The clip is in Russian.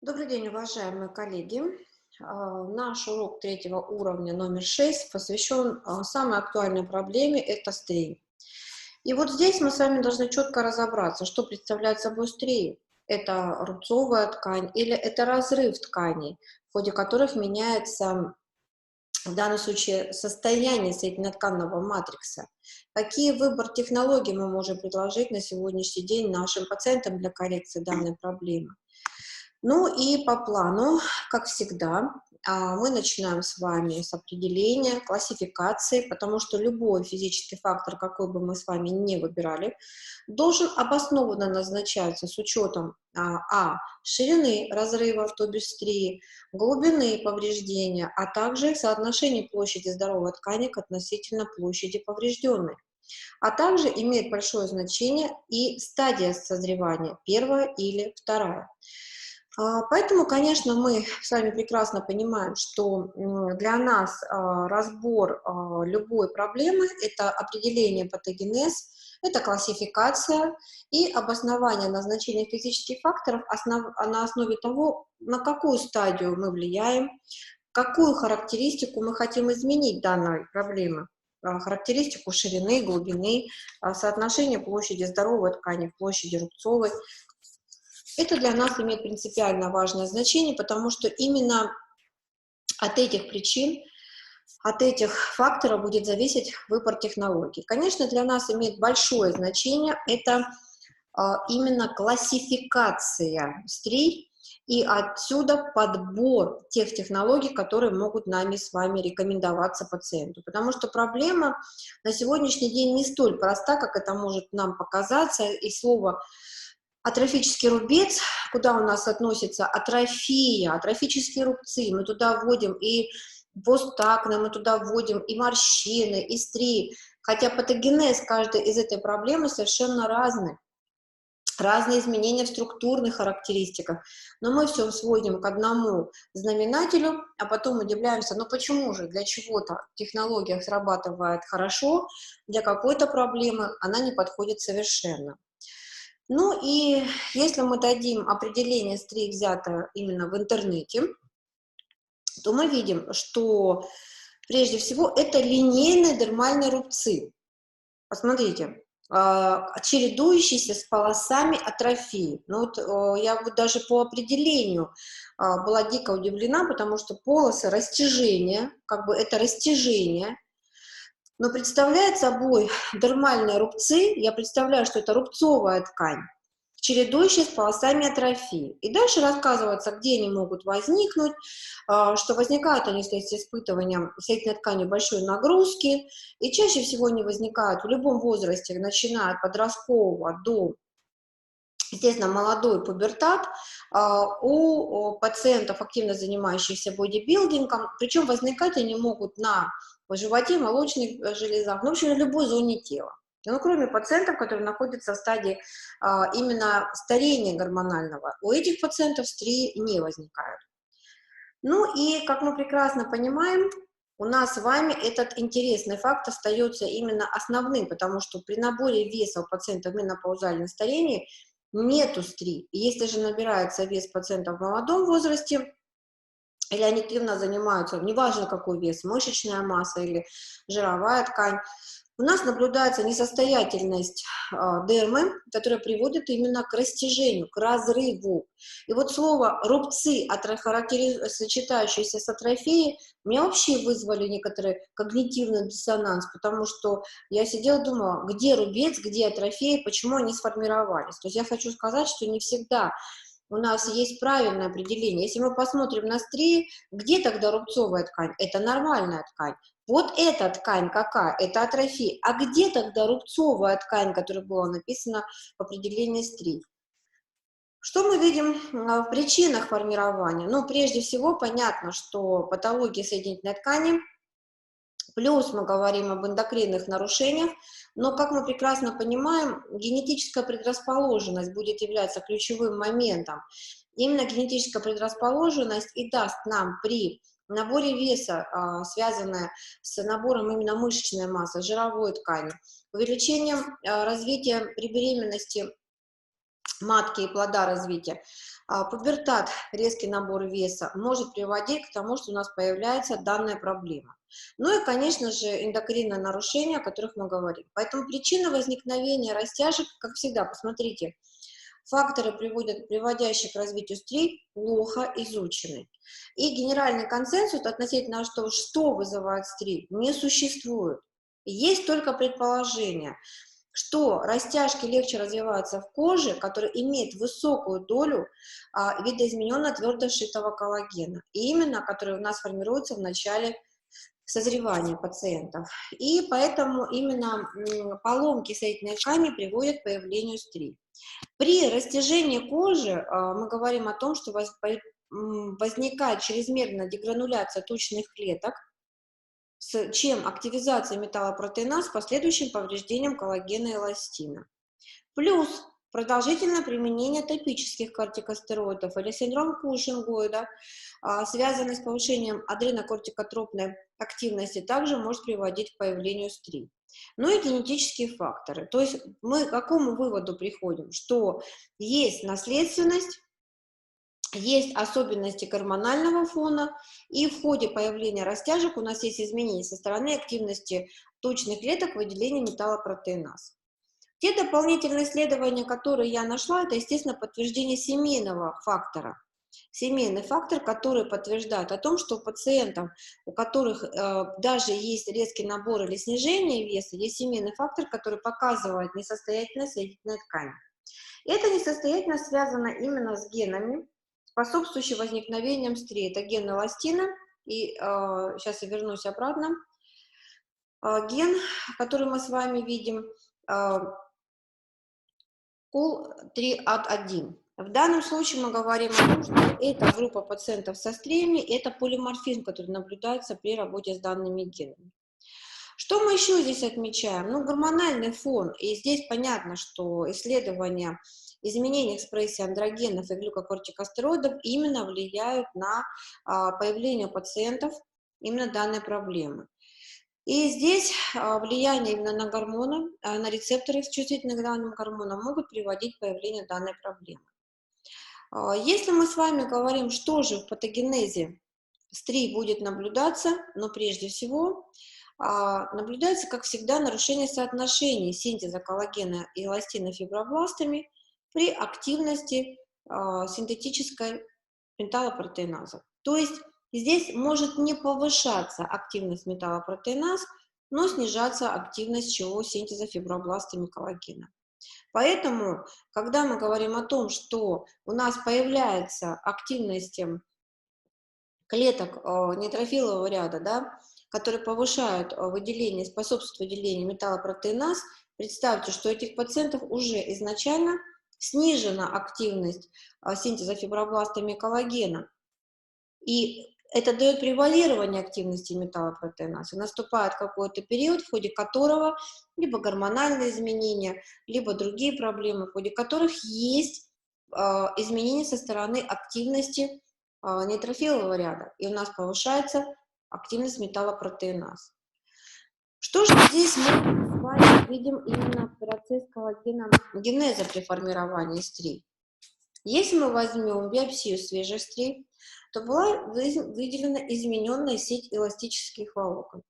Добрый день, уважаемые коллеги. Наш урок третьего уровня номер 6 посвящен самой актуальной проблеме– это стресс. И вот здесь мы с вами должны четко разобраться, что представляет собой стресс. Это рубцовая ткань или это разрыв тканей, в ходе которых меняется в данном случае состояние соединенно-тканного матрикса. Какие выбор технологий мы можем предложить на сегодняшний день нашим пациентам для коррекции данной проблемы? Ну и по плану, как всегда, мы начинаем с вами с определения, классификации, потому что любой физический фактор, какой бы мы с вами ни выбирали, должен обоснованно назначаться с учетом ширины разрыва, то бишь стрии, глубины повреждения, а также соотношения площади здоровой ткани к относительно площади поврежденной. А также имеет большое значение и стадия созревания, первая или вторая. Поэтому, конечно, мы с вами прекрасно понимаем, что для нас разбор любой проблемы– это определение патогенез, это классификация и обоснование назначения физических факторов на основе того, на какую стадию мы влияем, какую характеристику мы хотим изменить данной проблемы. Характеристику ширины, глубины, соотношение площади здоровой ткани к площади рубцовой. Это для нас имеет принципиально важное значение, потому что именно от этих причин, от этих факторов будет зависеть выбор технологий. Конечно, для нас имеет большое значение это именно классификация стрий и отсюда подбор тех технологий, которые могут нами с вами рекомендоваться пациенту. Потому что проблема на сегодняшний день не столь проста, как это может нам показаться, и слово атрофический рубец, куда у нас относится атрофия, атрофические рубцы, мы туда вводим и постакне, мы туда вводим и морщины, и стрии, хотя патогенез каждой из этой проблемы совершенно разный. Разные изменения в структурных характеристиках, но мы все сводим к одному знаменателю, а потом удивляемся, ну почему же, для чего-то технология срабатывает хорошо, для какой-то проблемы она не подходит совершенно. Ну и если мы дадим определение стрих, взятое именно в интернете, то мы видим, что прежде всего это линейные дермальные рубцы. Посмотрите, чередующиеся с полосами атрофии. Ну вот я вот даже по определению была дико удивлена, потому что полосы растяжения, как бы это растяжение, но представляет собой дермальные рубцы, я представляю, что это рубцовая ткань, чередующая с полосами атрофии. И дальше рассказывается, где они могут возникнуть, что возникают они вследствие испытывания соединительной тканью большой нагрузки, и чаще всего они возникают в любом возрасте, начиная от подросткового до, естественно, молодой пубертат, у пациентов, активно занимающихся бодибилдингом, причем возникать они могут на животе, молочных железах, ну, в общем, на любой зоне тела. Ну, кроме пациентов, которые находятся в стадии именно старения гормонального, у этих пациентов стрии не возникают. Ну и, как мы прекрасно понимаем, у нас с вами этот интересный факт остается именно основным, потому что при наборе веса у пациента в менопаузальном старении нету стрий. И если же набирается вес пациента в молодом возрасте, или они активно занимаются, неважно какой вес, мышечная масса или жировая ткань, у нас наблюдается несостоятельность дермы, которая приводит именно к растяжению, к разрыву. И вот слово «рубцы», сочетающиеся с атрофией, меня вообще вызвали некоторый когнитивный диссонанс, потому что я сидела, думала, где рубец, где атрофия, почему они сформировались. То есть я хочу сказать, что не всегда у нас есть правильное определение. Если мы посмотрим на стрии, где тогда рубцовая ткань? Это нормальная ткань. Вот эта ткань какая? Это атрофия. А где тогда рубцовая ткань, которая была написана в определении стрий? Что мы видим в причинах формирования? Ну, прежде всего, понятно, что патология соединительной ткани, плюс мы говорим об эндокринных нарушениях, но, как мы прекрасно понимаем, генетическая предрасположенность будет являться ключевым моментом. Именно генетическая предрасположенность и даст нам при наборе веса, связанное с набором именно мышечной массы, жировой ткани, увеличением развития при беременности матки и плода развития, Пубертат, резкий набор веса, может приводить к тому, что у нас появляется данная проблема. Ну и, конечно же, эндокринные нарушения, о которых мы говорим. Поэтому причина возникновения растяжек, как всегда, посмотрите, факторы, приводящие к развитию стрий, плохо изучены. И генеральный консенсус относительно того, что вызывает стрий, не существует. Есть только предположение, что растяжки легче развиваются в коже, которая имеет высокую долю видоизмененно твердо сшитого коллагена, и именно который у нас формируется в начале созревания пациентов. И поэтому именно поломки соединительной ткани приводят к появлению стрий. При растяжении кожи мы говорим о том, что возникает чрезмерная дегрануляция тучных клеток, чем активизация металлопротеиназ с последующим повреждением коллагена и эластина. Плюс продолжительное применение топических кортикостероидов или синдром Кушингоида, связанный с повышением адренокортикотропной активности, также может приводить к появлению стрий. Ну и генетические факторы. То есть мы к какому выводу приходим? Что есть наследственность, есть особенности гормонального фона, и в ходе появления растяжек у нас есть изменения со стороны активности тучных клеток выделения металлопротеиназ. Те дополнительные исследования, которые я нашла, это, естественно, подтверждение семейного фактора. Семейный фактор, который подтверждает о том, что у пациентов, у которых даже есть резкий набор или снижение веса, есть семейный фактор, который показывает несостоятельность соединительной ткани. Эта несостоятельность связана именно с генами, способствующими возникновением стрий. Это ген эластина, и сейчас я вернусь обратно. Ген, который мы с вами видим, COL3AT1. В данном случае мы говорим о том, что эта группа пациентов со стриями, это полиморфизм, который наблюдается при работе с данными генами. Что мы еще здесь отмечаем? Ну, гормональный фон. И здесь понятно, что исследования изменений экспрессии андрогенов и глюкокортикостероидов именно влияют на появление у пациентов именно данной проблемы. И здесь влияние именно на гормоны, на рецепторы чувствительных к данным гормонам могут приводить к появлению данной проблемы. Если мы с вами говорим, что же в патогенезе стрий будет наблюдаться, но прежде всего наблюдается, как всегда, нарушение соотношений синтеза коллагена и эластина фибробластами при активности синтетической металлопротеиназа. То есть здесь может не повышаться активность металлопротеиназ, но снижаться активность чего? Синтеза фибробластами коллагена. Поэтому, когда мы говорим о том, что у нас появляется активность клеток нейтрофилового ряда, да, которые повышают выделение, способствуют выделению металлопротеиназ, представьте, что у этих пациентов уже изначально снижена активность синтеза фибробластами коллагена. И это дает превалирование активности металлопротеиназа. Наступает какой-то период, в ходе которого либо гормональные изменения, либо другие проблемы, в ходе которых есть изменения со стороны активности нейтрофилового ряда, и у нас повышается активность металлопротеиназ. Что же здесь мы с вами видим именно процесс коллагеногенеза при формировании стрий? Если мы возьмем биопсию свежих стрий, то была выделена измененная сеть эластических волокон.